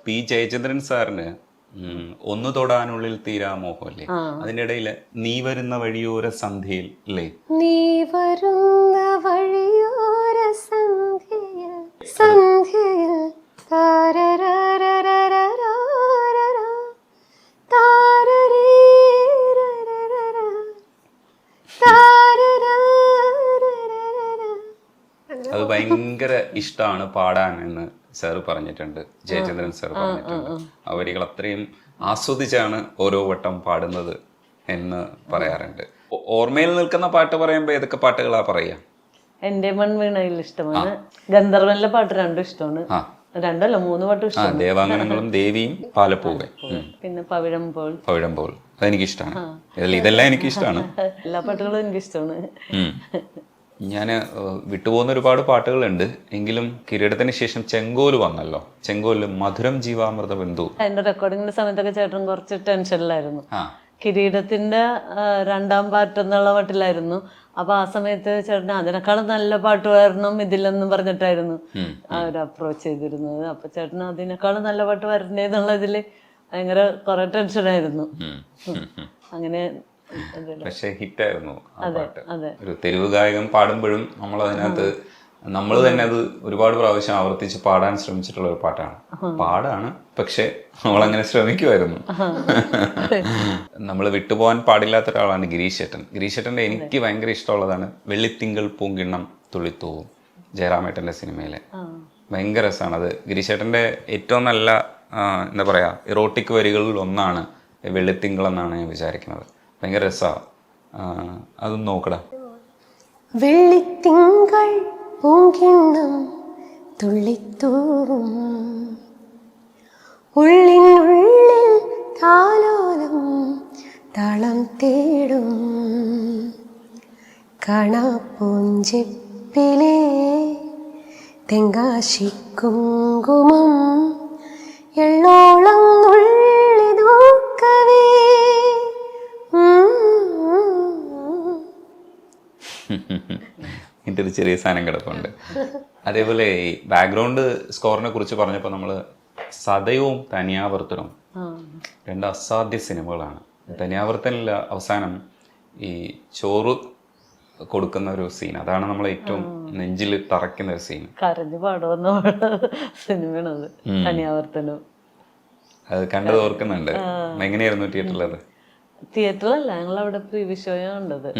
P Jayachandran സാറിന് ഒന്ന് തൊടാനുള്ളിൽ തീരാ മോഹമല്ലേ, അതിൻ്റെ ഇടയിൽ നീ വരുന്ന വഴിയോര സന്ധ്യയിൽ അല്ലേ, നീ വരുന്ന വഴിയോര സന്ധ്യയിൽ സന്ധ്യയിൽ താരരരരരരരരര, താരരീരരരര, താരരരരരര. അത് ഭയങ്കര ഇഷ്ടമാണ് പാടാൻ എന്ന് സാറ് പറഞ്ഞിട്ടുണ്ട്, ജയചന്ദ്രൻ സാർ പറഞ്ഞിട്ടുണ്ട്. ആ വരികൾ അത്രയും ആസ്വദിച്ചാണ് ഓരോ വട്ടം പാടുന്നത് എന്ന് പറയാറുണ്ട്. ഓർമ്മയിൽ നിൽക്കുന്ന പാട്ട് പറയുമ്പോൾ ഏതൊക്കെ പാട്ടുകളാ പറയാ? എന്റെ മൺവീണയിൽ ഇഷ്ടമാണ്, ഗന്ധർവനിലെ പാട്ട് രണ്ടും ഇഷ്ടമാണ്. രണ്ടല്ല 3 പാട്ടും ഇഷ്ടമാണ്. ദേവാംഗനങ്ങളും ദേവിയും പാലപ്പൂവേ, പിന്നെ പവിഴം പോൽ. പവിഴം പോൽ അതെനിക്കിഷ്ടമാണ്. ഇതെല്ലാം എനിക്കിഷ്ടമാണ്. എല്ലാ പാട്ടുകളും എനിക്കിഷ്ടമാണ്. ഞാൻ വിട്ടുപോകുന്ന ഒരുപാട് പാട്ടുകളുണ്ട്. എങ്കിലും കിരീടത്തിന് ശേഷം ചെങ്കോല് വന്നല്ലോ. ചെങ്കോല് മധുരം ജീവാമൃത ബന്ധു. എന്റെ റെക്കോർഡിങ്ങിന്റെ സമയത്തൊക്കെ ചേട്ടൻ കുറച്ച് ടെൻഷനിലായിരുന്നു. കിരീടത്തിന്റെ 2ാം പാർട്ട് എന്നുള്ള പാട്ടിലായിരുന്നു. അപ്പൊ ആ സമയത്ത് ചേട്ടന് അതിനേക്കാളും നല്ല പാട്ട് വരണം ഇതിലെന്നും പറഞ്ഞിട്ടായിരുന്നു അവർ അപ്രോച്ച് ചെയ്തിരുന്നത്. അപ്പൊ ചേട്ടന് അതിനേക്കാളും നല്ല പാട്ട് വരണ്ടേ എന്നുള്ളതില് ഭയങ്കര കുറെ ടെൻഷനായിരുന്നു. അങ്ങനെ പക്ഷെ ഹിറ്റായിരുന്നു ആ പാട്ട്. ഒരു തെരുവ് ഗായകൻ പാടുമ്പോഴും നമ്മൾ തന്നെ അത് ഒരുപാട് പ്രാവശ്യം ആവർത്തിച്ച് പാടാൻ ശ്രമിച്ചിട്ടുള്ള ഒരു പാട്ടാണ്. പാടാണ്, പക്ഷെ നമ്മളങ്ങനെ ശ്രമിക്കുമായിരുന്നു. നമ്മൾ വിട്ടുപോകാൻ പാടില്ലാത്ത ഒരാളാണ് ഗിരീഷ് ചേട്ടൻ. ഗിരീഷ് ചേട്ടൻ്റെ എനിക്ക് ഭയങ്കര ഇഷ്ടമുള്ളതാണ് വെള്ളിത്തിങ്കൾ പൂങ്കിണ്ണം തുള്ളിത്തൂവും, ജയറാമേട്ടൻ്റെ സിനിമയിലെ. ഭയങ്കര രസമാണ് അത്. ഗിരീഷ് ചേട്ടൻ്റെ ഏറ്റവും നല്ല എന്താ പറയുക ഇറോട്ടിക് വരികളിൽ ഒന്നാണ് വെള്ളിത്തിങ്കൾ എന്നാണ് ഞാൻ വിചാരിക്കുന്നത്. ഭയങ്കര രസമാണ്. അതൊന്ന് നോക്കടാ. വെള്ളിത്തിങ്കൾ പൂങ്കിണ്ണം തുള്ളിത്തൂവും, ഉള്ളിനുള്ളിൽ താലോലം താളം തേടും, കാണാപ്പൂഞ്ചിപ്പിലെ തെങ്കാശി കുങ്കുമം എള്ളോളം നുള്ളി നോക്കവേ. ഇതിൻ്റെ ഒരു ചെറിയ സാധനം കിടപ്പുണ്ട്. അതേപോലെ ഈ ബാക്ക്ഗ്രൗണ്ട് സ്കോറിനെ കുറിച്ച് പറഞ്ഞപ്പോൾ നമ്മൾ സദയവും തനിയാവർത്തനവും 2 അസാധ്യ സിനിമകളാണ്. തനിയാവർത്തനിൽ അവസാനം ഈ ചോറ് കൊടുക്കുന്ന ഒരു സീൻ, അതാണ് നമ്മളെ ഏറ്റവും നെഞ്ചിൽ തറയ്ക്കുന്ന ഒരു സീൻ. കരഞ്ഞു പാടുന്ന സിനിമയാണത് തനിയാവർത്തനം. അത് കണ്ടത് ഓർക്കുന്നുണ്ട്. എങ്ങനെയായിരുന്നു തിയേറ്ററിലത്? തിയേറ്ററിലല്ല, ഞങ്ങൾ അവിടെ പ്രീവ്യൂ ഷോയാണ് കണ്ടത്.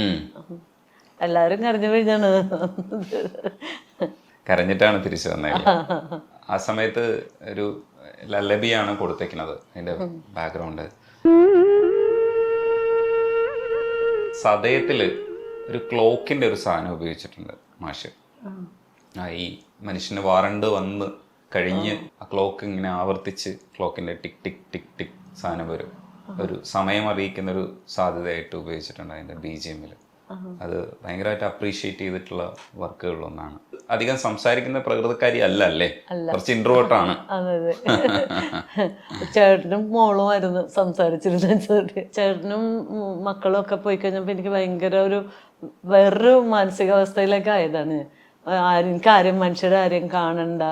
എല്ലാവരും കരഞ്ഞു കഴിഞ്ഞാണ് കരഞ്ഞിട്ടാണ് തിരിച്ചു വന്നത്. ആ സമയത്ത് ഒരു ലല്ലബിയാണ് കൊടുത്തേക്കുന്നത് അതിന്റെ ബാക്ക്ഗ്രൗണ്ട്. സദയത്തില് ഒരു ക്ലോക്കിന്റെ ഒരു സാധനം ഉപയോഗിച്ചിട്ടുണ്ട് മാഷ്. ഈ മനുഷ്യന് വാറണ്ട് വന്ന് കഴിഞ്ഞ് ആ ക്ലോക്ക് ഇങ്ങനെ ആവർത്തിച്ച് ക്ലോക്കിന്റെ ടിക് ടിക് ടിക് ടിക് സാധനം വരും. ഒരു സമയം അറിയിക്കുന്ന ഒരു സാധ്യതയായിട്ട് ഉപയോഗിച്ചിട്ടുണ്ട് അതിന്റെ BGM-ല്. അത് ഭയങ്കരമായിട്ട് അപ്രീഷിയേറ്റ് ചെയ്തിട്ടുള്ള വർക്കുകളിലൊന്നാണ്. അധികം സംസാരിക്കുന്ന പ്രകൃതക്കാരി അല്ലേ, കുറച്ച് ഇൻട്രോവേർട്ടാണ്. അതെ. ചേട്ടനും മോളുമായിരുന്നു സംസാരിച്ചിരുന്നത്. ചേട്ടനും മക്കളും ഒക്കെ പോയി കഴിഞ്ഞപ്പോൾ എനിക്ക് ഭയങ്കര വേറൊരു മാനസികാവസ്ഥയിലേക്ക് ആയതാണ്. എനിക്ക് മനുഷ്യരാരെയും കാണണ്ട,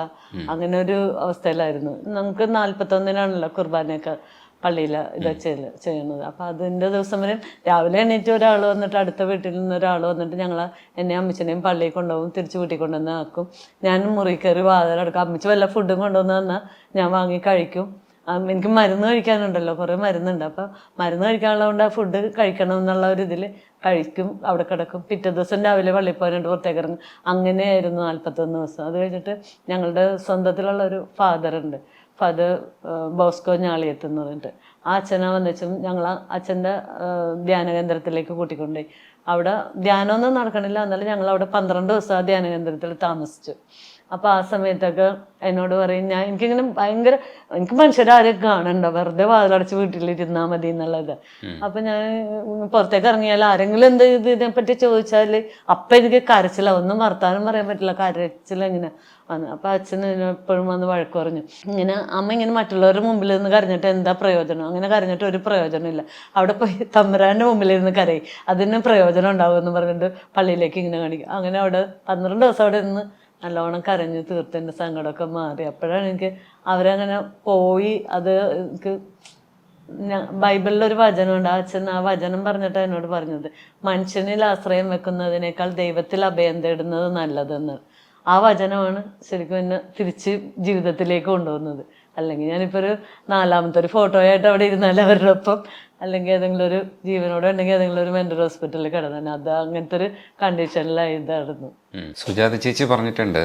അങ്ങനെ ഒരു അവസ്ഥയിലായിരുന്നു. നമുക്ക് 41-നാണല്ലോ കുർബാനയൊക്കെ പള്ളിയിൽ ചെയ്യണത്. അപ്പം അതിൻ്റെ ദിവസം വരെ രാവിലെ എണീറ്റ് ഒരാൾ വന്നിട്ട് അടുത്ത വീട്ടിൽ നിന്ന് ഒരാൾ വന്നിട്ട് എന്നെ അമ്മച്ചനെയും പള്ളിയിൽ കൊണ്ടുപോകും, തിരിച്ച് വീട്ടിൽ കൊണ്ടുവന്ന് ആക്കും. ഞാൻ മുറി കയറി വാതിലടക്കും. അമ്മച്ചി വല്ല ഫുഡും കൊണ്ടുവന്ന് തന്നാൽ ഞാൻ വാങ്ങി കഴിക്കും. എനിക്ക് മരുന്ന് കഴിക്കാനുണ്ടല്ലോ, കുറേ മരുന്നുണ്ട്. അപ്പം മരുന്ന് കഴിക്കാനുള്ളതുകൊണ്ട് ആ ഫുഡ് കഴിക്കണം എന്നുള്ള ഒരു ഇതിൽ കഴിക്കും, അവിടെ കിടക്കും. പിറ്റേ ദിവസം രാവിലെ പള്ളിയിൽ പോകാനായിട്ട് പുറത്തേക്ക് ഇറങ്ങും. അങ്ങനെയായിരുന്നു 41 ദിവസം. അത് കഴിഞ്ഞിട്ട് ഞങ്ങളുടെ സ്വന്തത്തിലുള്ളൊരു ഫാദറുണ്ട്, ഫാദർ ബോസ്കോ ഞാളിയത്ത് എന്ന് പറഞ്ഞിട്ട്. ആ അച്ഛനെ വന്നിച്ചും ഞങ്ങൾ അച്ഛൻ്റെ ധ്യാന കേന്ദ്രത്തിലേക്ക് കൂട്ടിക്കൊണ്ടുപോയി. അവിടെ ധ്യാനമൊന്നും നടക്കണില്ല, എന്നാലും ഞങ്ങൾ അവിടെ 12 ദിവസം ആ ധ്യാന കേന്ദ്രത്തിൽ താമസിച്ചു. അപ്പോൾ ആ സമയത്തൊക്കെ എന്നോട് പറയും, എനിക്കിങ്ങനെ ഭയങ്കര എനിക്ക് മനുഷ്യരാരെയും കാണണ്ട, വെറുതെ വാതിലടച്ച് വീട്ടിലിരുന്നാൽ മതി എന്നുള്ളത്. അപ്പം ഞാൻ പുറത്തേക്ക് ഇറങ്ങിയാൽ ആരെങ്കിലും ഇതിനെപ്പറ്റി ചോദിച്ചാൽ അപ്പം എനിക്ക് കരച്ചില, ഒന്നും വർത്താനം പറയാൻ പറ്റില്ല, കരച്ചിലെങ്ങനെ വന്ന്. അപ്പം അച്ഛൻ എപ്പോഴും വന്ന് വഴക്ക് പറഞ്ഞു, അമ്മ ഇങ്ങനെ മറ്റുള്ളവരുടെ മുമ്പിൽ നിന്ന് കരഞ്ഞിട്ട് എന്താ പ്രയോജനം, അങ്ങനെ കരഞ്ഞിട്ട് ഒരു പ്രയോജനമില്ല, അവിടെ പോയി തമ്പുരാൻ്റെ മുമ്പിലിരുന്ന് കരയും, അതിന് പ്രയോജനം ഉണ്ടാവും എന്ന് പറഞ്ഞിട്ട് പള്ളിയിലേക്ക് ഇങ്ങനെ കാണിക്കും. അങ്ങനെ അവിടെ 12 ദിവസം അവിടെ നിന്ന് നല്ലോണം കരഞ്ഞു തീർത്ത് എൻ്റെ സങ്കടമൊക്കെ മാറി. അപ്പോഴാണ് എനിക്ക് അവരങ്ങനെ പോയി. അത് എനിക്ക് ബൈബിളിലൊരു വചനമുണ്ട്. ആ അച്ഛൻ ആ വചനം പറഞ്ഞിട്ട് എന്നോട് പറഞ്ഞത്, മനുഷ്യനിൽ ആശ്രയം വെക്കുന്നതിനേക്കാൾ ദൈവത്തിൽ അഭയം തേടുന്നത് നല്ലതെന്ന്. ആ വചനമാണ് ശരിക്കും എന്നെ തിരിച്ച് ജീവിതത്തിലേക്ക് കൊണ്ടുവന്നത്. അല്ലെങ്കിൽ ഞാനിപ്പോൾ ഒരു 4ാമത്തെ ഒരു ഫോട്ടോയായിട്ട് അവിടെ ഇരുന്നാൽ അവരുടെ ഒപ്പം, അല്ലെങ്കിൽ ഏതെങ്കിലും ഒരു ജീവനോടെ ഉണ്ടെങ്കിൽ ഏതെങ്കിലും ഒരു മെൻ്റൽ ഹോസ്പിറ്റലിൽ കിടന്നു. അത് അങ്ങനത്തെ ഒരു കണ്ടീഷനിലായിരുന്നു. സുജാത ചേച്ചി പറഞ്ഞിട്ടുണ്ട്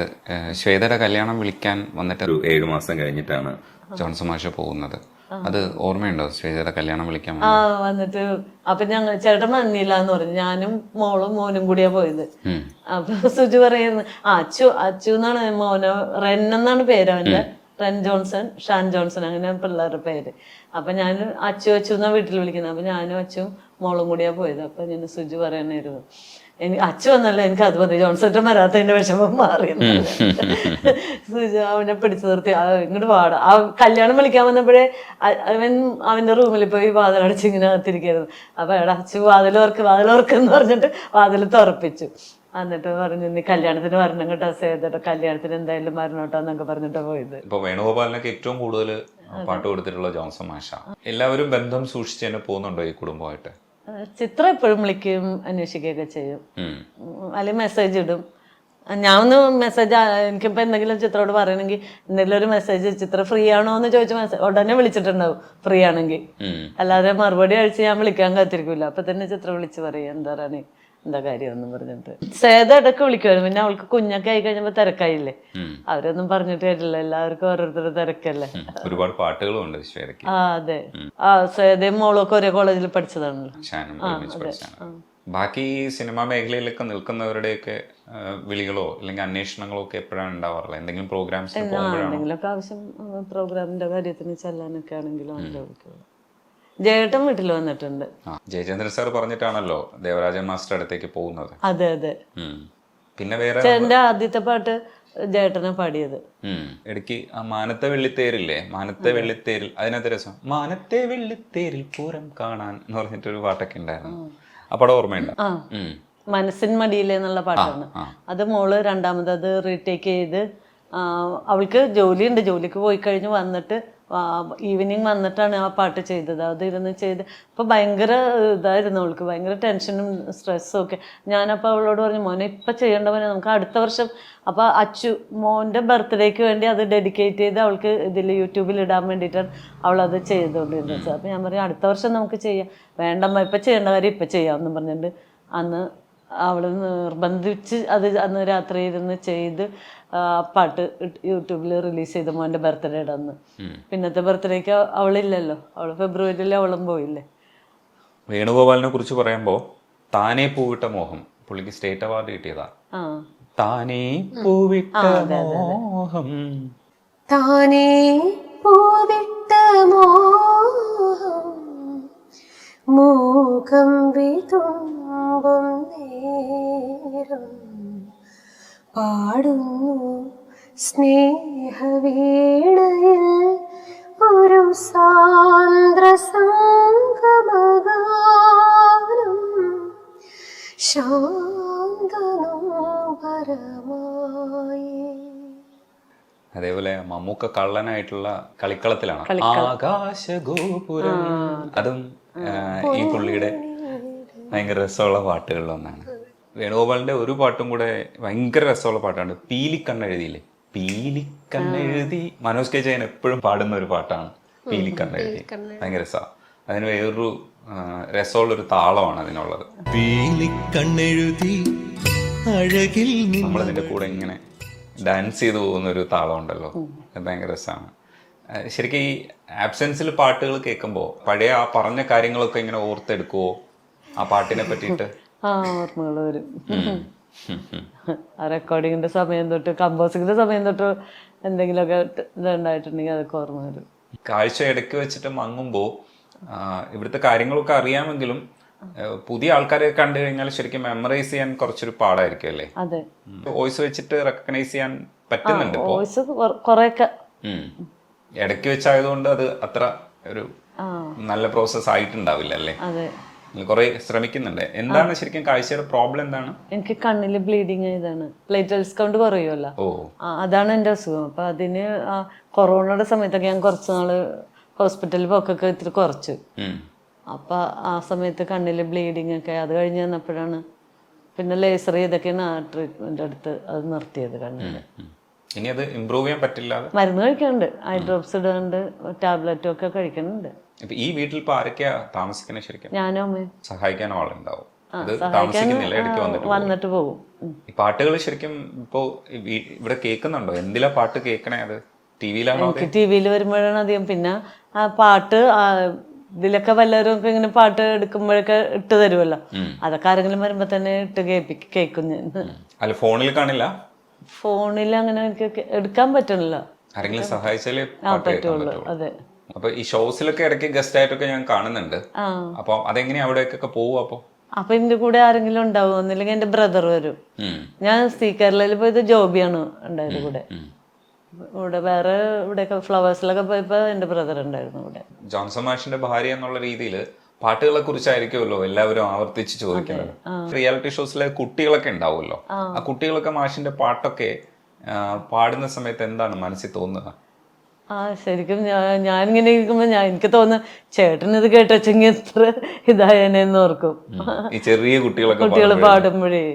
ശ്വേതയുടെ കല്യാണം വിളിക്കാൻ വന്നിട്ട് ഒരു 7 മാസം കഴിഞ്ഞിട്ടാണ് ജോൺസൺ മാഷ് പോകുന്നത്. അത് ഓർമ്മയുണ്ടോ? ശ്വേതയുടെ കല്യാണം വിളിക്കാൻ വന്നിട്ട് അപ്പൊ ഞങ്ങൾ ചേട്ടൻ വന്നില്ല എന്ന് പറഞ്ഞു. ഞാനും മോളും മോനും കൂടിയാ പോയത്. അപ്പൊ സുജു പറയുന്നു, അച്ചു എന്നാണ് മോനെ, റെൻ എന്നാണ് പേര് അവന്റെ, റെൻ ജോൺസൺ, ഷാൻ ജോൺസൺ, അങ്ങനെ പിള്ളേരുടെ പേര്. അപ്പൊ ഞാൻ അച്ചു എന്നാ വീട്ടിൽ വിളിക്കുന്നത്. അപ്പൊ ഞാനും അച്ചും മോളും കൂടിയാ പോയത്. അപ്പൊ ഞാൻ സുജു പറയണായിരുന്നു, എനിക്ക് അച്ചു വന്നല്ല, എനിക്ക് അത് മതി, ജോൺസൺ വരാത്തതിന്റെ വിഷമം മാറി. സുജു അവനെ പിടിച്ചു നിർത്തി, ഇങ്ങോട്ട് പാടാ. ആ കല്യാണം വിളിക്കാൻ വന്നപ്പോഴേ അവന്റെ റൂമിൽ പോയി വാതിലടച്ച് ഇങ്ങനെ അകത്തിരിക്കായിരുന്നു. അപ്പൊ എടാ അച്ചു വാതിലോർക്കെന്ന് പറഞ്ഞിട്ട് വാതിൽ തുറപ്പിച്ചു. എന്നിട്ട് പറഞ്ഞു, നീ കല്യാണത്തിന് വരണം കേട്ടോ സേതട്ടോ, കല്യാണത്തിന് എന്തായാലും വരണം കേട്ടോ എന്നൊക്കെ പറഞ്ഞിട്ടാ പോയത്. ഇപ്പൊ വേണുഗോപാലിനൊക്കെ ഏറ്റവും കൂടുതൽ പാട്ട് കൊടുത്തിട്ടുള്ള ജോൺസൺ മാഷ. എല്ലാവരും ബന്ധം സൂക്ഷിച്ച് തന്നെ പോകുന്നുണ്ടോ ഈ കുടുംബമായിട്ട്? ചിത്രം എപ്പോഴും വിളിക്കുകയും അന്വേഷിക്കുകയൊക്കെ ചെയ്യും, അല്ലെങ്കിൽ മെസ്സേജ് ഇടും. ഞാൻ ഒന്ന് മെസ്സേജ്, എനിക്കിപ്പോൾ എന്തെങ്കിലും ചിത്രയോട് പറയണമെങ്കിൽ എന്തെങ്കിലും ഒരു മെസ്സേജ്, ചിത്രം ഫ്രീ ആണോ എന്ന് ചോദിച്ച മെസ്സേജ് ഉടനെ വിളിച്ചിട്ടുണ്ടാവും ഫ്രീ ആണെങ്കിൽ. അല്ലാതെ മറുപടി അഴിച്ച് ഞാൻ വിളിക്കാൻ കാത്തിരിക്കില്ല. അപ്പൊ തന്നെ ചിത്രം വിളിച്ച് പറയും എന്താ പറയണേ, എന്താ കാര്യമെന്നും പറഞ്ഞിട്ട്. സേത ഇടയ്ക്ക് വിളിക്കുമായിരുന്നു. പിന്നെ അവൾക്ക് കുഞ്ഞൊക്കെ ആയി കഴിഞ്ഞപ്പോ തിരക്കായില്ലേ, അവരൊന്നും പറഞ്ഞിട്ട് വരില്ല, എല്ലാവർക്കും ഓരോരുത്തരുടെ തിരക്കല്ലേ. ഒരുപാട് പാട്ടുകളുണ്ട്. അതെ, സേതയും മോളൊക്കെ ഒരേ കോളേജിൽ പഠിച്ചതാണല്ലോ. ബാക്കി സിനിമാ മേഖലയിലൊക്കെ നിൽക്കുന്നവരുടെയൊക്കെ വിളികളോ അല്ലെങ്കിൽ അന്വേഷണങ്ങളോ ഒക്കെ എപ്പോഴാണ് ഉണ്ടാവാറുള്ളത്? എന്തെങ്കിലും പ്രോഗ്രാംസ് എന്തെങ്കിലുമൊക്കെ ആവശ്യം, പ്രോഗ്രാമിന്റെ കാര്യത്തിന് ചെല്ലാനൊക്കെ ആണെങ്കിലും ജയേട്ടൻ വീട്ടിൽ വന്നിട്ടുണ്ട്. ജയചന്ദ്രൻ സാർ പറഞ്ഞിട്ടാണല്ലോ ദേവരാജൻ മാസ്റ്റർ അടുത്തേക്ക് പോകുന്നത്. അതെ അതെ. പിന്നെ വേറെ എന്റെ ആദ്യത്തെ പാട്ട് ജയേട്ടനെ പാടിയത്. ഇടയ്ക്ക് ആ മാനത്തെ വെള്ളിത്തേരില്ലേ, മാനത്തെ വെള്ളിത്തേരിൽ, അതിനകത്ത് രസം, മാനത്തെ വെള്ളിത്തേരിൽ പൂരം കാണാൻ എന്ന് പറഞ്ഞിട്ടൊരു പാട്ടൊക്കെ ഉണ്ടായിരുന്നു. ആ പടം ഓർമ്മയുണ്ട്? മനസ്സിൻ മടിയില്ലേ എന്നുള്ള പാട്ടാണ് അത്. മോള് രണ്ടാമത് അത് റീടേക്ക് ചെയ്ത്, അവൾക്ക് ജോലിയുണ്ട്, ജോലിക്ക് പോയി കഴിഞ്ഞ് വന്നിട്ട് ഈവനിങ് വന്നിട്ടാണ് ആ പാട്ട് ചെയ്തത്. അത് ഇരുന്ന് ചെയ്ത് അപ്പോൾ ഭയങ്കര ഇതായിരുന്നു അവൾക്ക്, ഭയങ്കര ടെൻഷനും സ്ട്രെസ്സും ഒക്കെ. ഞാനപ്പോൾ അവളോട് പറഞ്ഞു, മോനെ ഇപ്പം ചെയ്യേണ്ടവനെ നമുക്ക് അടുത്ത വർഷം. അപ്പോൾ അച്ചു മോൻ്റെ ബർത്ത്ഡേക്ക് വേണ്ടി അത് ഡെഡിക്കേറ്റ് ചെയ്ത് അവൾക്ക് ഇതിൽ യൂട്യൂബിൽ ഇടാൻ വേണ്ടിയിട്ടാണ് അവളത് ചെയ്തുകൊണ്ടിരുന്നത്. അപ്പോൾ ഞാൻ പറഞ്ഞു അടുത്ത വർഷം നമുക്ക് ചെയ്യാം, വേണ്ടമ്മ ഇപ്പം ചെയ്യേണ്ട കാര്യം ഇപ്പം ചെയ്യാമെന്ന് പറഞ്ഞിട്ട് അന്ന് അവൾ നിർബന്ധിച്ച് അത് അന്ന് രാത്രി ഇരുന്ന് ചെയ്ത് പാട്ട് യൂട്യൂബിൽ റിലീസ് ചെയ്ത് മോൻ്റെ ബർത്ത്ഡേയുടെ അന്ന്. പിന്നത്തെ ബർത്ത്ഡേക്ക് അവളില്ലല്ലോ, അവൾ ഫെബ്രുവരിയിൽ അവളും പോയില്ലേ. വേണുഗോപാലിനെ കുറിച്ച് പറയുമ്പോൾ താനേ പൂവിട്ട മോഹം, പുള്ളിക്ക് സ്റ്റേറ്റ് അവാർഡ് കിട്ടിയതാ. താനേ പൂവിട്ട മോഹം, താനേ പൂവിട്ട മോഹം, മൂകം വിതുമ്പും നേരം പാടുന്നു സ്നേഹവീണയിൽ ഒരു സാന്ദ്ര സംഗമഗാനം, ശാന്തനോപരമായി. അതേപോലെ മമ്മൂക്ക കള്ളനായിട്ടുള്ള കളിക്കളത്തിലാണ് ആകാശഗോപുരം, അതും ഈ പുള്ളിയുടെ ഭയങ്കര രസമുള്ള പാട്ടുകളിലൊന്നാണ്. വേണുഗോപാലിന്റെ ഒരു പാട്ടും കൂടെ ഭയങ്കര രസമുള്ള പാട്ടാണ്, പീലിക്കണ്ണെഴുതിയില്ലേ, പീലിക്കണ്ണെഴുതി. മനോജ് കെ ജയൻ എപ്പോഴും പാടുന്ന ഒരു പാട്ടാണ് പീലിക്കണ്ണെഴുതി. ഭയങ്കര രസമാണ്. അതിന് വേറൊരു രസമുള്ളൊരു താളമാണ് അതിനുള്ളത്. പീലിക്കണ്ണെഴുതി അഴകിൽ നമ്മളതിന്റെ കൂടെ ഇങ്ങനെ ഡാൻസ് ചെയ്തു പോകുന്ന ഒരു താളം ഉണ്ടല്ലോ, അത് ഭയങ്കര രസമാണ്. ശരിക്കും ഈ ആബ്സെൻസിൽ പാട്ടുകൾ കേൾക്കുമ്പോൾ പഴയ ആ പറഞ്ഞ കാര്യങ്ങളൊക്കെ ഇങ്ങനെ ഓർത്തെടുക്കുവോ ആ പാട്ടിനെ പറ്റിയിട്ട്? ഓർമ്മകൾ വരും. ആ റെക്കോർഡിങ്ങിന്റെ സമയം തൊട്ട് കമ്പോസിങ്ങിന്റെ സമയം തൊട്ട് എന്തെങ്കിലുമൊക്കെ ഇതുണ്ടായിട്ടുണ്ടെങ്കിൽ അതൊക്കെ ഓർമ്മ വരും. കാഴ്ച ഇടയ്ക്ക് വെച്ചിട്ട് മങ്ങുമ്പോൾ ഇവിടുത്തെ കാര്യങ്ങളൊക്കെ അറിയാമെങ്കിലും പുതിയ ആൾക്കാരെ കണ്ടു കഴിഞ്ഞാൽ ശരിക്കും മെമ്മറൈസ് ചെയ്യാൻ കുറച്ചൊരു പാടായിരിക്കും അല്ലേ? അതെ, വോയിസ് വെച്ചിട്ട് റെക്കഗ്നൈസ് ചെയ്യാൻ പറ്റുന്നുണ്ട്. ഇടയ്ക്ക് വെച്ചായതുകൊണ്ട് അത് അത്ര ഒരു നല്ല പ്രോസസ് ആയിട്ടുണ്ടാവില്ല അല്ലേ? കുറെ ശ്രമിക്കുന്നുണ്ട്. എന്താണ് ശരിക്കും കാഴ്ചയുടെ പ്രോബ്ലം എന്താണ്? എനിക്ക് കണ്ണിൽ ബ്ലീഡിങ് ആയതാണ്. പ്ലേറ്റ്ലെറ്റ്സ് കൗണ്ട് കുറയുമല്ലോ, ഓ, അതാണ് എൻ്റെ അസുഖം. അപ്പം അതിന് കൊറോണയുടെ സമയത്തൊക്കെ ഞാൻ കുറച്ച് നാള് ഹോസ്പിറ്റലിൽ പോക്കൊക്കെ ഇത്തിരി കുറച്ചു. അപ്പം ആ സമയത്ത് കണ്ണിൽ ബ്ലീഡിങ് ഒക്കെ, അത് കഴിഞ്ഞ് വന്നപ്പോഴാണ് പിന്നെ ലേസർ ചെയ്തൊക്കെയാണ് ആ ട്രീറ്റ്മെൻ്റ് എടുത്ത് അത് നിർത്തിയത് കണ്ണിൽ. ഇനി അത് ഇമ്പ്രൂവ് ചെയ്യാൻ പറ്റില്ല. മരുന്ന് കഴിക്കുന്നുണ്ട്, ഐ ഡ്രോപ്സ് ഇടുന്നുണ്ട്, ടാബ്ലറ്റും ഒക്കെ കഴിക്കുന്നുണ്ട്. ഇപ്പൊ ഈ വീട്ടിൽ ഇപ്പൊ ആരൊക്കെയാ താമസിക്കുന്നത് ശരിക്കും? ഞാനും അമ്മയും. സഹായിക്കാൻ ആളുണ്ടാവും? ഇത് സഹായിക്കാൻ താമസിക്കുന്നില്ല, ഇടയ്ക്ക് വന്നിട്ട് പോകും. ഈ പാട്ടുകൾ ശരിക്കും ഇപ്പോ ഇവിടെ കേൾക്കുന്നുണ്ടോ? എന്തിലാ പാട്ട് കേൾക്കണേ? അത് ടിവിയിലാണോ? എനിക്ക് ടി വിയിൽ വരുമ്പോഴാണ് അധികം. പിന്നെ ആ പാട്ട് ഇതിലൊക്കെ വല്ലവരും ഒക്കെ ഇങ്ങനെ പാട്ട് എടുക്കുമ്പോഴൊക്കെ ഇട്ട് തരുമല്ലോ, അതൊക്കെ ആരെങ്കിലും വരുമ്പോ തന്നെ ഇട്ട് കേൾക്കും ഞാൻ. അല്ല, ഫോണിൽ കാണില്ല? ഫോണിൽ അങ്ങനെ എനിക്ക് എടുക്കാൻ പറ്റണില്ല. ആരെങ്കിലും സഹായിച്ചാലേ പറ്റുള്ളൂ. അതെ. അപ്പൊ ഈ ഷോസിലൊക്കെ ഇടയ്ക്ക് ഗസ്റ്റ് ആയിട്ടൊക്കെ ഞാൻ കാണുന്നുണ്ട്. അപ്പൊ അതെങ്ങനെയാ അവിടേക്കൊക്കെ പോവും? അപ്പൊ എന്റെ കൂടെ ആരെങ്കിലും ഉണ്ടാവും, ഒന്നില്ലെങ്കിൽ എന്റെ ബ്രദർ വരും. ഞാൻ സീ കേരളയിൽ പോയത് ജോബിയാണ് ഉണ്ടായത് കൂടെ. ഇവിടെ വേറെ ഇവിടെയൊക്കെ ഫ്ലവേഴ്സിലൊക്കെ പോയപ്പോ എന്റെ ബ്രദർ ഉണ്ടായിരുന്നു ഇവിടെ. ജോൺസൺ മാഷിന്റെ ഭാര്യ എന്നുള്ള രീതിയിൽ പാട്ടുകളെ കുറിച്ചായിരിക്കുമല്ലോ എല്ലാവരും ആവർത്തിച്ച് ചോദിക്കുന്നത്. റിയാലിറ്റി ഷോസിലെ കുട്ടികളൊക്കെ ഉണ്ടാവുമല്ലോ, ആ കുട്ടികളൊക്കെ മാഷിന്റെ പാട്ടൊക്കെ പാടുന്ന സമയത്ത് എന്താണ് മനസ്സിൽ തോന്നുക? ശരിക്കും ഞാനിങ്ങനെ ഇരിക്കുമ്പോ എനിക്ക് തോന്നുന്നു ചേട്ടൻ ഇത് കേട്ടുവെച്ചെങ്കിൽ എത്ര ഇതായെന്ന് ഓർക്കും. ഈ ചെറിയ കുട്ടികൾ പാടുമ്പോഴേ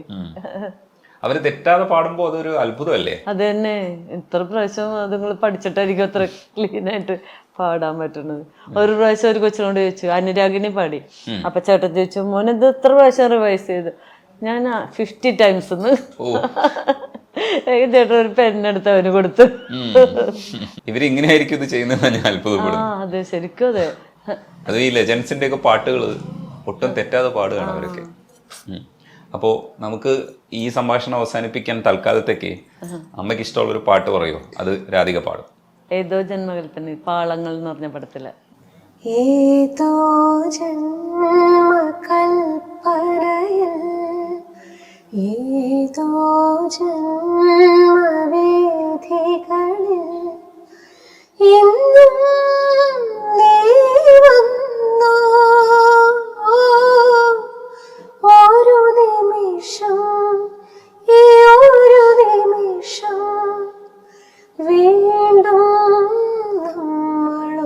അവര് തെറ്റാതെ പാടുമ്പോ അതൊരു അത്ഭുതമല്ലേ? അത് തന്നെ, ഇത്ര പ്രാവശ്യം അതുങ്ങൾ പഠിച്ചിട്ടായിരിക്കും അത്ര ക്ലീനായിട്ട് പാടാൻ പറ്റുന്നത്. ഒരു പ്രാവശ്യം ഒരു കൊച്ചിനോട് ചോദിച്ചു, അനുരാഗിണി പാടി. അപ്പൊ ചേട്ടൻ ചോദിച്ചു, മോനെ ഇത് എത്ര പ്രാവശ്യം റിവൈസ് ചെയ്തു? ഞാൻ 50 times ചേട്ടൻ ഒരു പെണ്ണെടുത്ത് അവന് കൊടുത്തു. ഇവരിങ്ങനെയായിരിക്കും ഇത് ചെയ്യുന്നത്, ഞാൻ അത്ഭുതപ്പെടും. അതെ, ശരിക്കും അതെ. അത് ഈ ലെജൻസിന്റെ ഒക്കെ പാട്ടുകൾ ഒട്ടും തെറ്റാതെ പാടുകയാണ് അവരൊക്കെ. അപ്പോൾ നമുക്ക് ഈ സംഭാഷണം അവസാനിപ്പിക്കാൻ തൽക്കാലത്തേക്ക് അമ്മയ്ക്ക് ഇഷ്ടമുള്ള ഒരു പാട്ട് പറയോ? അത് രാധിക പാടും. ഏതോ ജന്മകൽപ്പന, പാളങ്ങൾ എന്ന് പറഞ്ഞ പടത്തില്. ഏതോ ജന്മകൽപ്പനയിൽ ഏതോ ജന്മവേദികളിൽ ഇന്നും നീ വന്നോ ഒരു നിമിഷം, ഈ ഒരു നിമിഷം വീണ്ടും നമ്മളൊന്നായി.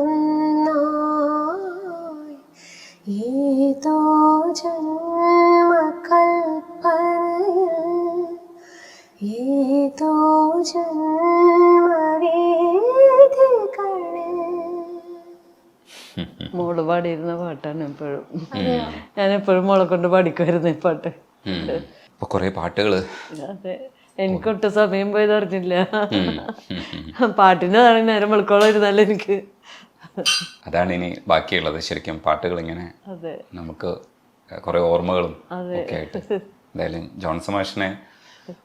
ഏതോ ജന്മകൽപ്പനയിൽ ഏതോ ജന്മവേദികളിൽ. മോള് പാടിയിരുന്ന പാട്ടാണ് എപ്പോഴും. ഞാൻ എപ്പോഴും മോളെ കൊണ്ട് പാടിക്കുമായിരുന്നു ഈ പാട്ട്. ഇപ്പൊ കൊറേ പാട്ടുകള്. അതെ, എനിക്കൊട്ടും സമയം പോയത് അറിഞ്ഞില്ല. പാട്ടിൻ്റെതാണ് നേരം വെളുക്കോളം ഇരുന്നാലും എനിക്ക്. അതാണ് ഇനി ബാക്കിയുള്ളത്. ശരിക്കും പാട്ടുകൾ ഇങ്ങനെ നമുക്ക് കുറെ ഓർമ്മകളും ഒക്കെ ആയിട്ട്. എന്തായാലും ജോൺസൺ മാഷിനെ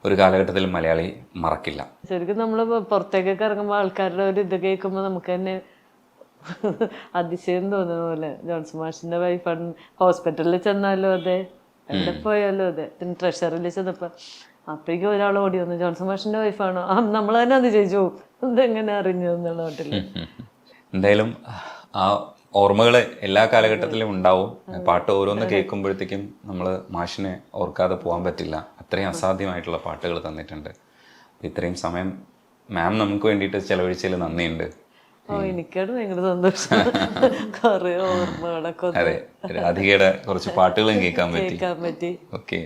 ഒരു കാലഘട്ടത്തിൽ മലയാളി മറക്കില്ല. ശരിക്കും നമ്മള് പുറത്തേക്കൊക്കെ ഇറങ്ങുമ്പോൾ ആൾക്കാരുടെ ഒരു ഇത് കേൾക്കുമ്പോൾ നമുക്ക് തന്നെ അതിശയം തോന്നുന്ന പോലെ. ജോൺസൺ മാഷിന്റെ വൈഫാണ്. ഹോസ്പിറ്റലിൽ ചെന്നാലും അതെ, എവിടെ പോയാലും അതെ. പിന്നെ ട്രഷറിൽ ചെന്നപ്പോ അപ്പോഴേക്കും ഒരാൾ ഓടി വന്നു, ജോൺസൺ മാഷിന്റെ വൈഫാണോ? നമ്മൾ തന്നെ അതിശയിച്ചു പോകും, ഇതെങ്ങനെ അറിഞ്ഞു എന്നുള്ള നാട്ടില്. എന്തായാലും ആ ഓർമ്മകൾ എല്ലാ കാലഘട്ടത്തിലും ഉണ്ടാവും. പാട്ട് ഓരോന്ന് കേൾക്കുമ്പോഴത്തേക്കും നമ്മൾ മാഷിനെ ഓർക്കാതെ പോകാൻ പറ്റില്ല. അത്രയും അസാധ്യമായിട്ടുള്ള പാട്ടുകൾ തന്നിട്ടുണ്ട്. ഇത്രയും സമയം മാം നമുക്ക് വേണ്ടിയിട്ട് ചെലവഴിച്ചതിൽ നന്ദിയുണ്ട്. എനിക്കാണ് ഭയങ്കര സന്തോഷം. കുറെ ഓർമ്മകളൊക്കെ. അതെ, രാധികയുടെ കുറച്ച് പാട്ടുകളും കേൾക്കാൻ പറ്റി. ഓക്കെ.